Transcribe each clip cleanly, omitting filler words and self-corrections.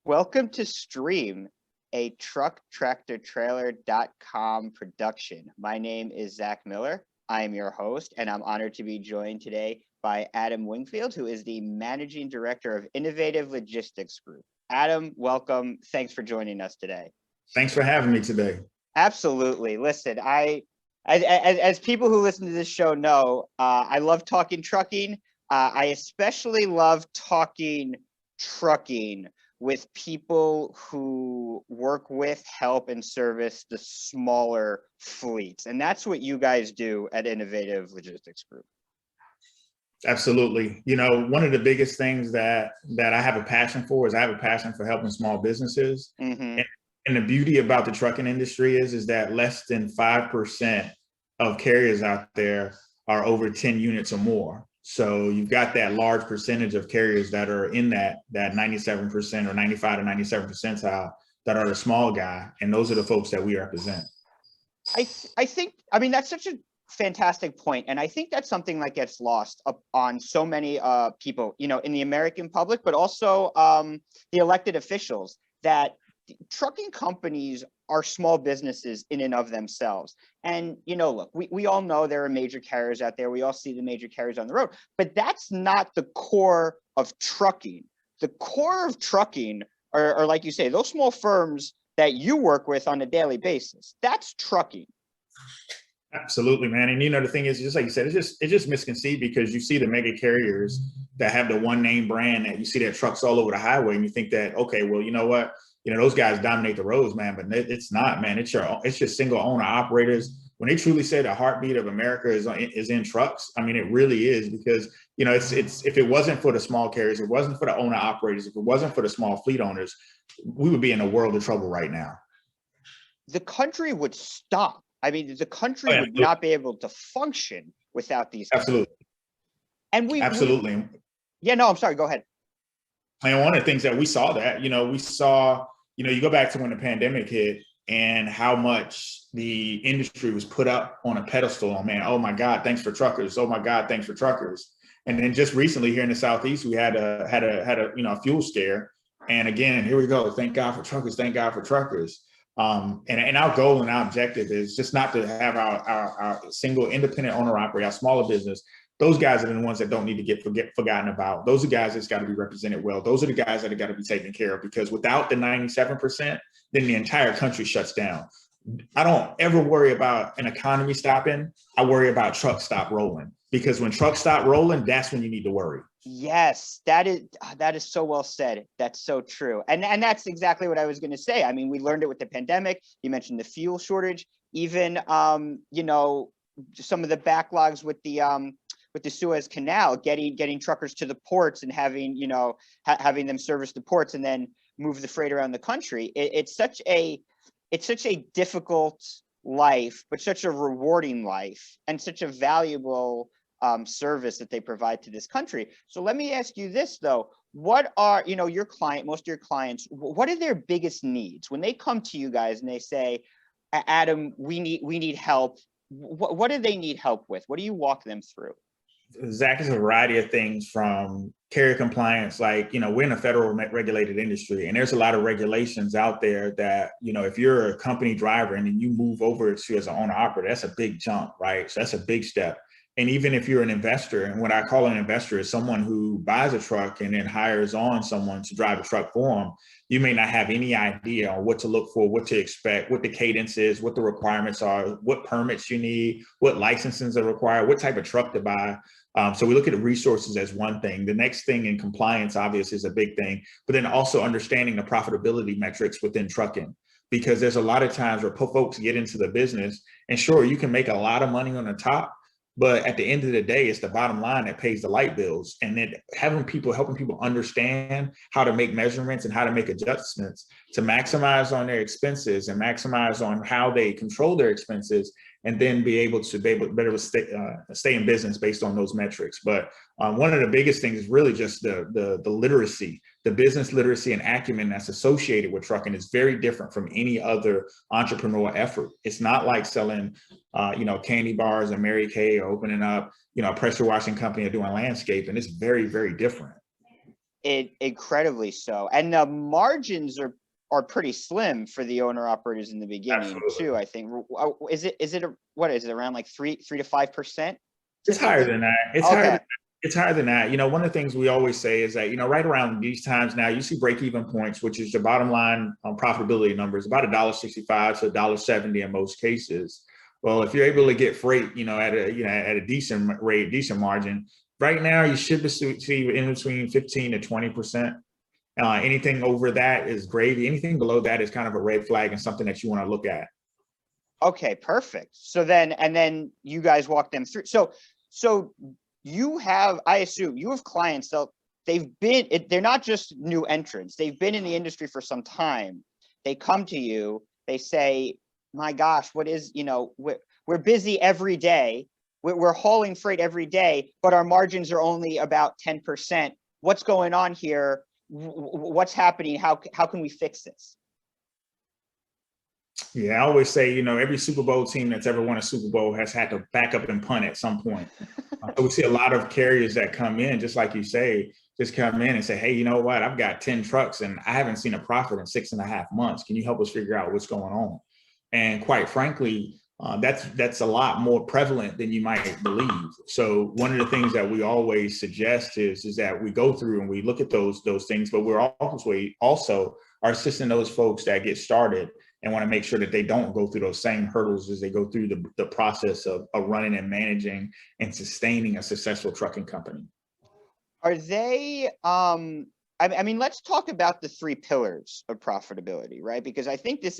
Welcome to Stream, a trucktractortrailer.com production. My name is Zach Miller. I am your host, and I'm honored to be joined today by Adam Wingfield, who is the Managing Director of Innovative Logistics Group. Adam, welcome. Thanks for joining us today. Thanks for having me today. Absolutely. Listen, as people who listen to this show know, I love talking trucking. I especially love talking trucking with people who work with, help, and service the smaller fleets. And that's what you guys do at Innovative Logistics Group. Absolutely. You know, one of the biggest things that I have a passion for is I have a passion for helping small businesses. Mm-hmm. And the beauty about the trucking industry is that less than 5% of carriers out there are over 10 units or more. So you've got that large percentage of carriers that are in that 97% or 95 to 97 percentile that are the small guy. And those are the folks that we represent. I think, that's such a fantastic point. And I think that's something that gets lost on so many people, in the American public, but also the elected officials, that trucking companies are small businesses in and of themselves. And, look, we all know there are major carriers out there. We all see the major carriers on the road, but that's not the core of trucking. The core of trucking are, like you say, those small firms that you work with on a daily basis. That's trucking. Absolutely, man. And the thing is, just like you said, it's just misconceived because you see the mega carriers that have the one name brand that you see their trucks all over the highway, and you think that, okay, well, you know what? Those guys dominate the roads, man, but it's not, man. It's your single owner operators. When they truly say the heartbeat of America is in trucks, I mean, it really is, because, it's if it wasn't for the small carriers, if it wasn't for the owner operators, if it wasn't for the small fleet owners, we would be in a world of trouble right now. The country would stop. I mean, the country would not be able to function without these. Absolutely. And absolutely. I'm sorry. Go ahead. And one of the things that we saw you go back to when the pandemic hit and how much the industry was put up on a pedestal. Man, oh my God, thanks for truckers. Oh my God, thanks for truckers. And then just recently here in the Southeast, we had a fuel scare. And again, here we go. Thank God for truckers. Thank God for truckers. And our goal and our objective is just not to have our single independent owner operator, our smaller business. Those guys are the ones that don't need to get forgotten about. Those are guys that's got to be represented well. Those are the guys that have got to be taken care of, because without the 97%, then the entire country shuts down. I don't ever worry about an economy stopping. I worry about trucks stop rolling, because when trucks stop rolling, that's when you need to worry. Yes, that is so well said. That's so true. And that's exactly what I was going to say. I mean, we learned it with the pandemic. You mentioned the fuel shortage, even, some of the backlogs with the Suez Canal, getting truckers to the ports and having them service the ports and then move the freight around the country. It's such a difficult life, but such a rewarding life, and such a valuable service that they provide to this country. So let me ask you this though: what are most of your clients? What are their biggest needs when they come to you guys and they say, "Adam, we need help"? What do they need help with? What do you walk them through? Zach, is a variety of things, from carrier compliance. Like, we're in a federal regulated industry, and there's a lot of regulations out there that, if you're a company driver and then you move over to as an owner operator, that's a big jump, right? So that's a big step. And even if you're an investor, and what I call an investor is someone who buys a truck and then hires on someone to drive a truck for them, you may not have any idea on what to look for, what to expect, what the cadence is, what the requirements are, what permits you need, what licenses are required, what type of truck to buy. So we look at the resources as one thing. The next thing in compliance, obviously, is a big thing, but then also understanding the profitability metrics within trucking. Because there's a lot of times where folks get into the business, and sure, you can make a lot of money on the top, but at the end of the day, it's the bottom line that pays the light bills. And then helping people understand how to make measurements and how to make adjustments to maximize on their expenses and maximize on how they control their expenses, and then be able to better stay in business based on those metrics. But one of the biggest things is really just the literacy, the business literacy and acumen that's associated with trucking is very different from any other entrepreneurial effort. It's not like selling, candy bars and Mary Kay, or opening up, a pressure washing company or doing landscaping. It's very, very different. Incredibly so. And the margins are pretty slim for the owner operators in the beginning too, I think. What is it, around like 3 to 5%? It's higher than that. Okay. It's higher than that. You know, one of the things we always say is that, you know, right around these times now, you see break-even points, which is the bottom line profitability numbers, about $1.65 to $1.70 in most cases. Well, if you're able to get freight, you know, at a decent rate, decent margin, right now you should see in between 15 to 20%. Anything over that is gravy. Anything below that is kind of a red flag and something that you want to look at. Okay, perfect. So then you guys walk them through. So you have, I assume you have clients that they're not just new entrants. They've been in the industry for some time. They come to you, they say, my gosh, we're busy every day. We're hauling freight every day, but our margins are only about 10%. What's going on here? What's happening? How can we fix this? Yeah, I always say, you know, every Super Bowl team that's ever won a Super Bowl has had to back up and punt at some point. So we see a lot of carriers that come in, just like you say, just come in and say, hey, you know what? I've got 10 trucks and I haven't seen a profit in 6.5 months. Can you help us figure out what's going on? And quite frankly, that's a lot more prevalent than you might believe. So one of the things that we always suggest is that we go through and we look at those things, but we're also are assisting those folks that get started and want to make sure that they don't go through those same hurdles as they go through the process of running and managing and sustaining a successful trucking company. Are they, I mean, let's talk about the 3 pillars of profitability, right? Because I think this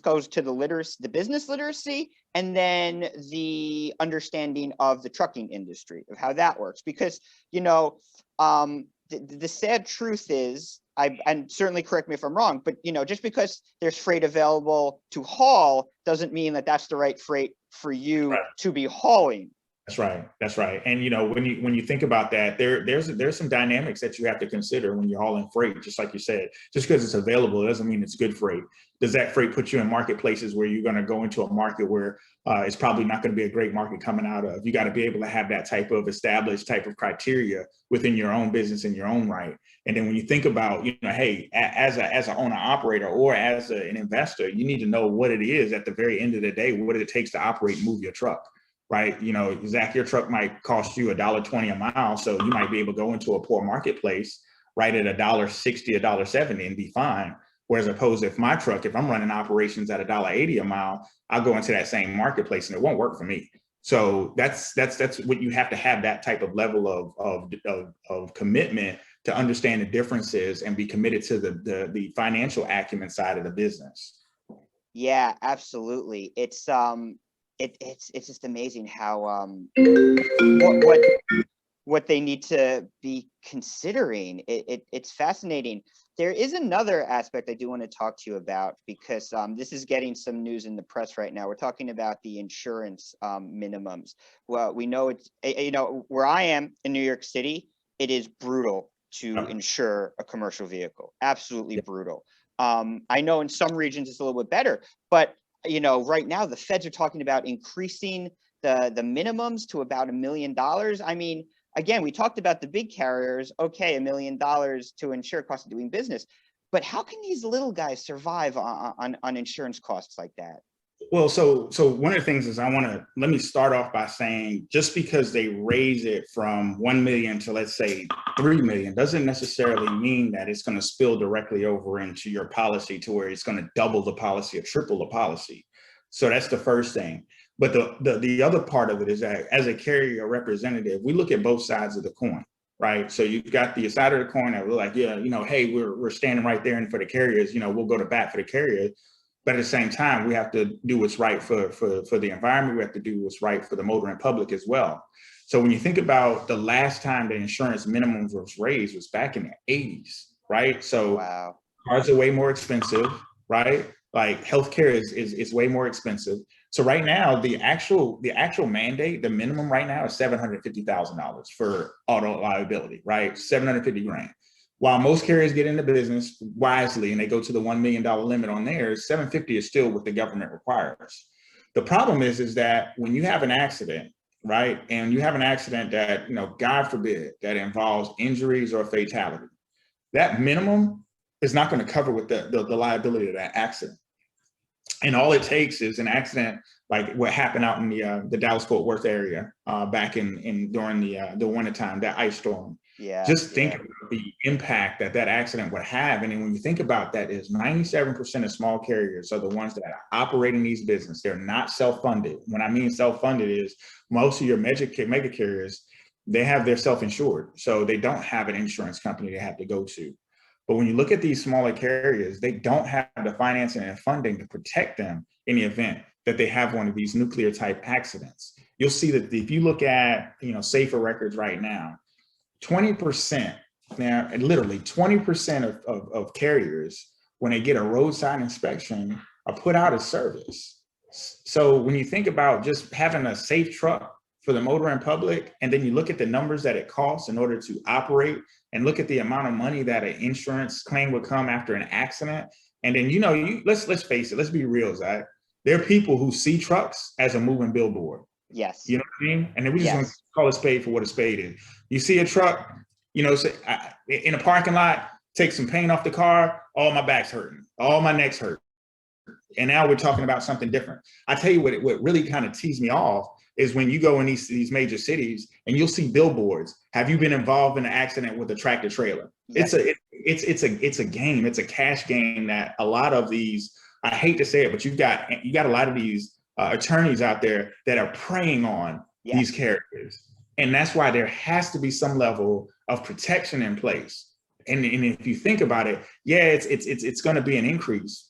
goes to the business literacy, and then the understanding of the trucking industry, of how that works. Because, you know, the sad truth is, and certainly correct me if I'm wrong, but, you know, just because there's freight available to haul doesn't mean that that's the right freight for you to be hauling. That's right. That's right. And, you know, when you think about that, there's some dynamics that you have to consider when you're hauling freight. Just like you said, just because it's available doesn't mean it's good freight. Does that freight put you in marketplaces where you're going to go into a market where it's probably not going to be a great market coming out of? You got to be able to have that type of established type of criteria within your own business in your own right. And then when you think about, you know, hey, as an owner operator or as an investor, you need to know what it is at the very end of the day. What it takes to operate and move your truck. Right. You know, Zach, your truck might cost you $1.20 a mile. So you might be able to go into a poor marketplace, right, at $1.60, $1.70 and be fine. Whereas opposed, if I'm running operations at $1.80 a mile, I'll go into that same marketplace and it won't work for me. So that's what you have to have, that type of level of commitment to understand the differences and be committed to the financial acumen side of the business. Yeah, absolutely. It's just amazing how what they need to be considering. It's fascinating. There is another aspect I do want to talk to you about, because this is getting some news in the press right now. We're talking about the insurance minimums. Well, we know it's, you know, where I am in New York City, it is brutal to insure a commercial vehicle. Absolutely brutal. I know in some regions it's a little bit better, but you know, right now the feds are talking about increasing the minimums to about $1 million. I mean, again, we talked about the big carriers. Okay, $1 million to insure cost of doing business, but how can these little guys survive on insurance costs like that? Well, so one of the things is let me start off by saying, just because they raise it from 1 million to, let's say, 3 million doesn't necessarily mean that it's going to spill directly over into your policy to where it's going to double the policy or triple the policy. So that's the first thing. But the other part of it is that as a carrier representative, we look at both sides of the coin, right? So you've got the side of the coin that we're like, yeah, you know, hey, we're standing right there, and for the carriers, you know, we'll go to bat for the carriers. But at the same time, we have to do what's right for the environment. We have to do what's right for the motoring public as well. So when you think about the last time the insurance minimums was raised was back in the 80s, right? So wow. Cars are way more expensive, right? Like healthcare is way more expensive. So right now, the actual mandate, the minimum right now is $750,000 for auto liability, right? 750 grand. While most carriers get into business wisely and they go to the $1 million limit on theirs, 750 is still what the government requires. The problem is that when you have an accident right? And you have an accident that, God forbid, that involves injuries or fatality. That minimum is not going to cover with the liability of that accident. And all it takes is an accident like what happened out in the Dallas-Fort Worth area back during the winter time, that ice storm. Yeah. Just think about the impact that accident would have. And then when you think about that, is 97% of small carriers are the ones that are operating these businesses. They're not self-funded. When I mean self-funded is most of your mega carriers, they have their self-insured. So they don't have an insurance company they have to go to. But when you look at these smaller carriers, they don't have the financing and funding to protect them in the event that they have one of these nuclear type accidents. You'll see that if you look at, safer records right now, 20%, now literally 20% of carriers, when they get a roadside inspection, are put out of service. So when you think about just having a safe truck for the motoring public, and then you look at the numbers that it costs in order to operate, and look at the amount of money that an insurance claim would come after an accident. And then, let's face it, let's be real, Zach. There are people who see trucks as a moving billboard. Yes. You know what I mean? And then we just want to call a spade for what a spade is. You see a truck, say, in a parking lot, take some paint off the car, all my back's hurting, all my neck's hurt. And now we're talking about something different. I tell you what really kind of teased me off is when you go in these major cities and you'll see billboards. Have you been involved in an accident with a tractor trailer? Yes. It's a game. It's a cash game that a lot of these, I hate to say it, but you got a lot of these attorneys out there that are preying on these characters. And that's why there has to be some level of protection in place. And if you think about it, it's going to be an increase.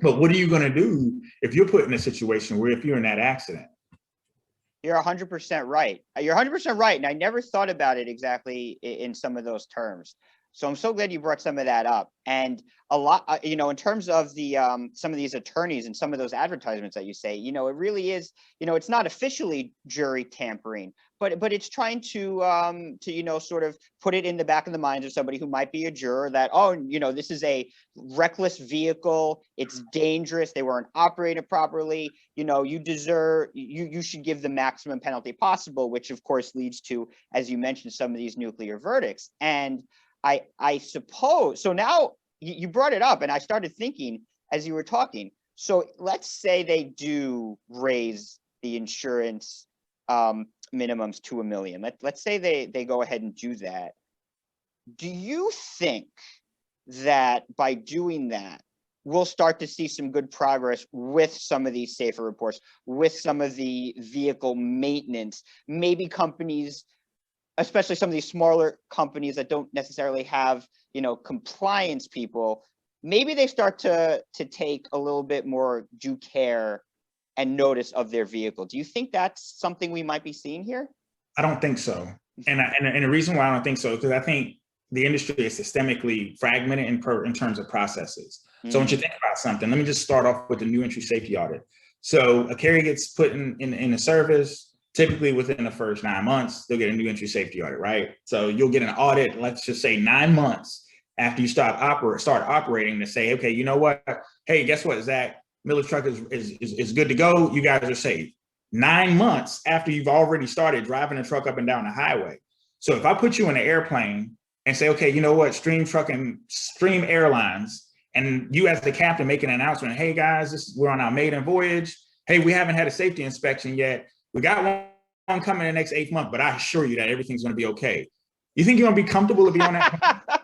But what are you going to do if you're put in a situation where if you're in that accident? You're 100% right. You're 100% right. And I never thought about it exactly in some of those terms. So I'm so glad you brought some of that up. And a lot, in terms of the some of these attorneys and some of those advertisements that you say, it really is, it's not officially jury tampering, but it's trying to sort of put it in the back of the minds of somebody who might be a juror that, this is a reckless vehicle. It's dangerous. They weren't operated properly. You should give the maximum penalty possible, which of course leads to, as you mentioned, some of these nuclear verdicts. And I suppose, so now you brought it up and I started thinking as you were talking. So let's say they do raise the insurance minimums to $1 million. Let's say they go ahead and do that. Do you think that by doing that, we'll start to see some good progress with some of these safer reports, with some of the vehicle maintenance, maybe companies, especially some of these smaller companies that don't necessarily have, compliance people, maybe they start to take a little bit more due care and notice of their vehicle. Do you think that's something we might be seeing here? I don't think so. And the reason why I don't think so is because I think the industry is systemically fragmented in terms of processes. So when you think about something, let me just start off with the new entry safety audit. So a carrier gets put in a service. Typically within the first 9 months, they'll get a new entry safety audit, right? So you'll get an audit, let's just say 9 months after you start operating to say, okay, you know what? Hey, guess what, Zach? Miller's truck is good to go. You guys are safe. 9 months after you've already started driving the truck up and down the highway. So if I put you in an airplane and say, okay, you know what, Stream Airlines, and you as the captain make an announcement, hey guys, we're on our maiden voyage. Hey, we haven't had a safety inspection yet. We got one coming in the next 8 months, but I assure you that everything's going to be okay. You think you're going to be comfortable to be on that?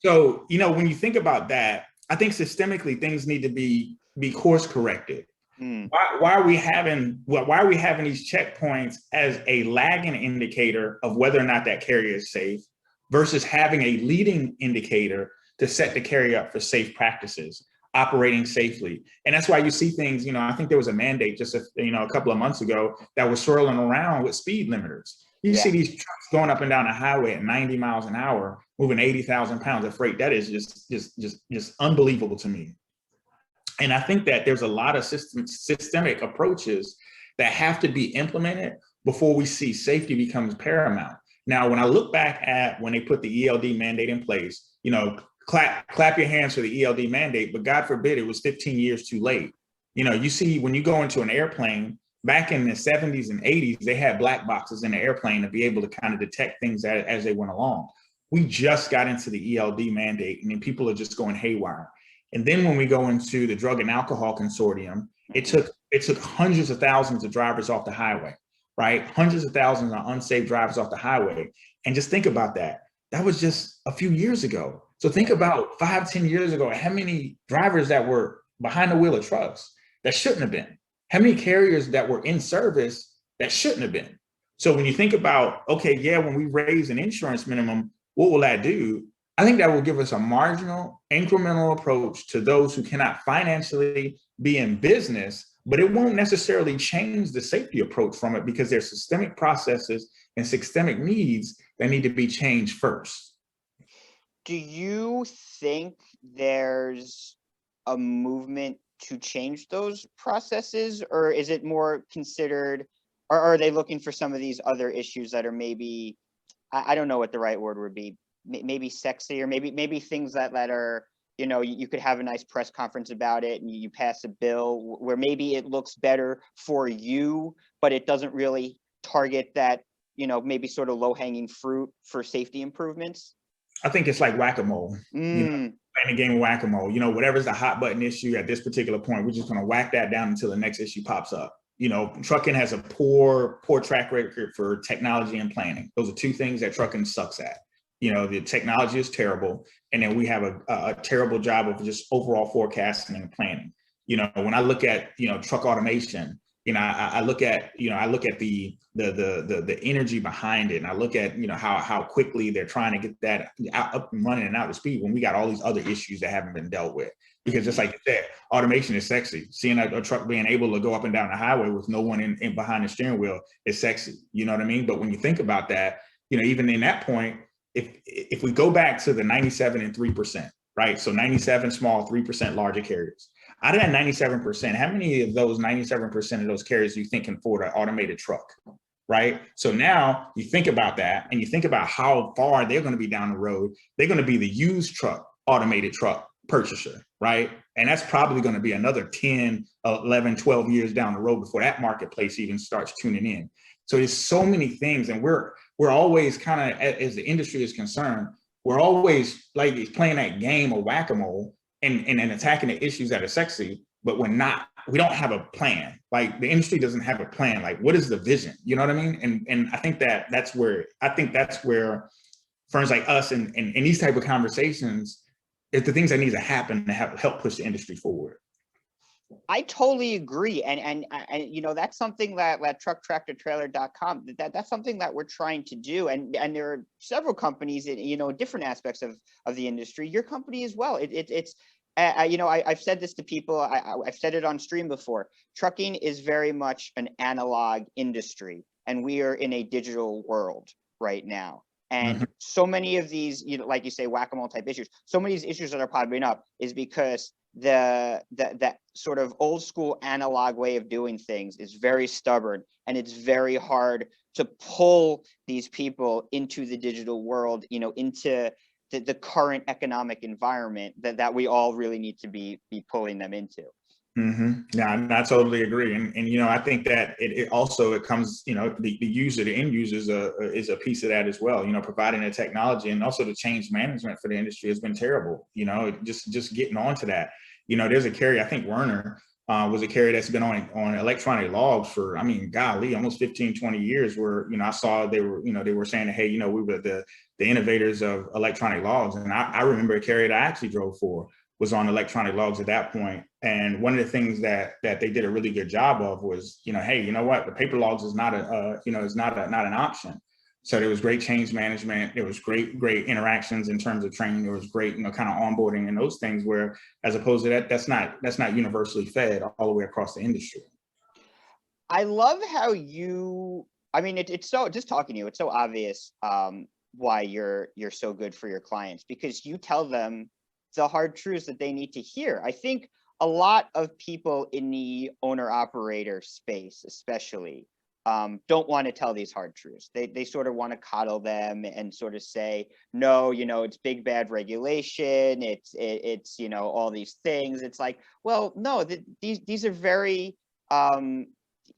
So, when you think about that, I think systemically things need to be course corrected. Why are we having these checkpoints as a lagging indicator of whether or not that carrier is safe versus having a leading indicator to set the carrier up for safe practices, operating safely? And that's why you see things, I think there was a mandate just a couple of months ago that was swirling around with speed limiters. You see these trucks going up and down a highway at 90 miles an hour, moving 80,000 pounds of freight. That is just unbelievable to me. And I think that there's a lot of systemic approaches that have to be implemented before we see safety becomes paramount. Now, when I look back at when they put the ELD mandate in place, clap your hands for the ELD mandate, but God forbid it was 15 years too late. You see, when you go into an airplane, back in the 70s and 80s, they had black boxes in the airplane to be able to kind of detect things as they went along. We just got into the ELD mandate, and then people are just going haywire. And then when we go into the Drug and Alcohol Consortium, it took hundreds of thousands of drivers off the highway, right? Hundreds of thousands of unsafe drivers off the highway. And just think about that. That was just a few years ago. So think about 5-10 years ago, how many drivers that were behind the wheel of trucks that shouldn't have been? How many carriers that were in service that shouldn't have been? So when you think about, okay, yeah, when we raise an insurance minimum, what will that do? I think that will give us a marginal, incremental approach to those who cannot financially be in business, but it won't necessarily change the safety approach from it because there's systemic processes and systemic needs that need to be changed first. Do you think there's a movement to change those processes, or is it more considered, or are they looking for some of these other issues that are maybe, I don't know what the right word would be, maybe sexy, or maybe things that are, you know, you could have a nice press conference about it and you pass a bill where maybe it looks better for you, but it doesn't really target that, you know, maybe sort of low-hanging fruit for safety improvements? I think it's like whack-a-mole, you know, playing a game of whack-a-mole. You know, whatever's the hot button issue at this particular point, we're just going to whack that down until the next issue pops up. You know, trucking has a poor track record for technology and planning. Those are two things that trucking sucks at. You know, the technology is terrible, and then we have a terrible job of just overall forecasting and planning. You know, when I look at, you know, truck automation, you know, I look at the energy behind it, and I look at, you know, how quickly they're trying to get that up and running and out to speed when we got all these other issues that haven't been dealt with. Because just like you said, automation is sexy. Seeing a truck being able to go up and down the highway with no one in behind the steering wheel is sexy. You know what I mean? But when you think about that, you know, even in that point, if we go back to the 97 and 3%, right? So 97 small, 3% larger carriers. Out of that 97%, how many of those 97% of those carriers do you think can afford an automated truck, right? So now you think about that, and you think about how far they're going to be down the road. They're going to be the used truck, automated truck purchaser, right? And that's probably going to be another 10, 11, 12 years down the road before that marketplace even starts tuning in. So there's so many things, and we're always kind of, as the industry is concerned, we're always like playing that game of whack-a-mole and attacking the issues that are sexy, but we don't have a plan. Like the industry doesn't have a plan. Like, what is the vision? You know what I mean? And I think that's where firms like us and these type of conversations is the things that need to happen to help push the industry forward. I totally agree. And you know, that's something that trucktractortrailer.com, that's something that we're trying to do. And there are several companies in, you know, different aspects of the industry, your company as well. It's you know, I've said this to people, I've said it on stream before. Trucking is very much an analog industry, and we are in a digital world right now. And so many of these, you know, like you say, whack-a-mole type issues, so many of these issues that are popping up is because that sort of old school analog way of doing things is very stubborn, and it's very hard to pull these people into the digital world, you know, into the current economic environment that we all really need to be pulling them into. Yeah, I totally agree. And you know, I think that it also comes, you know, the user, the end user is a piece of that as well. You know, providing the technology, and also the change management for the industry has been terrible. You know, just getting onto that. You know, there's a carrier, I think Werner was a carrier that's been on electronic logs for, I mean, golly, almost 15, 20 years, where, you know, I saw they were saying that, hey, you know, we were the innovators of electronic logs. And I remember a carrier that I actually drove for was on electronic logs at that point. And one of the things that they did a really good job of was, you know, hey, you know what, the paper logs is not an option. So there was great change management. There was great interactions in terms of training. There was great, you know, kind of onboarding and those things, where as opposed to that's not universally fed all the way across the industry. I love how I mean, it's so, just talking to you, it's so obvious why you're so good for your clients, because you tell them the hard truths that they need to hear. I think a lot of people in the owner operator space, especially, don't want to tell these hard truths. They sort of want to coddle them and sort of say, no, you know, it's big bad regulation, it's you know, all these things. It's like, well, no, these are very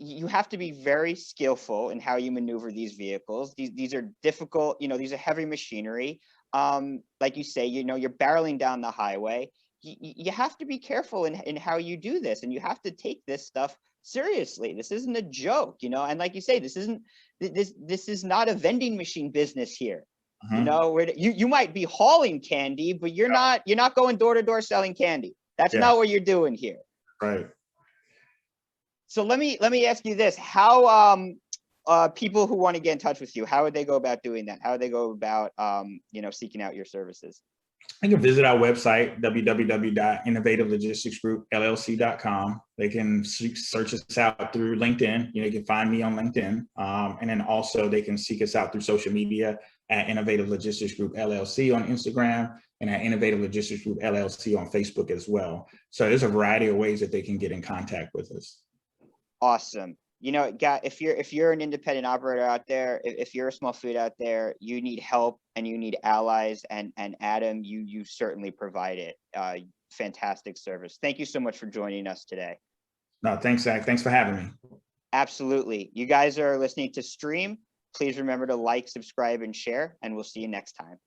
you have to be very skillful in how you maneuver these vehicles. These are difficult, these are heavy machinery. Like you say, you're barreling down the highway. You have to be careful in how you do this, and you have to take this stuff seriously. This isn't a joke, and like you say, this is not a vending machine business here. Where you might be hauling candy, but you're not going door to door selling candy. That's not what you're doing here. Right. So let me ask you this: how people who want to get in touch with you, how would they go about doing that? How would they go about seeking out your services? They can visit our website, www.innovativelegisticsgroupllc.com. They can search us out through LinkedIn. You can find me on LinkedIn. And then also they can seek us out through social media at Innovative Logistics Group LLC on Instagram and at Innovative Logistics Group LLC on Facebook as well. So there's a variety of ways that they can get in contact with us. Awesome. If you're an independent operator out there, if you're a small fleet out there, you need help and you need allies, and Adam, you certainly provide it. Fantastic service. Thank you so much for joining us today. No, thanks, Zach. Thanks for having me. Absolutely. You guys are listening to Stream. Please remember to like, subscribe, and share, and we'll see you next time.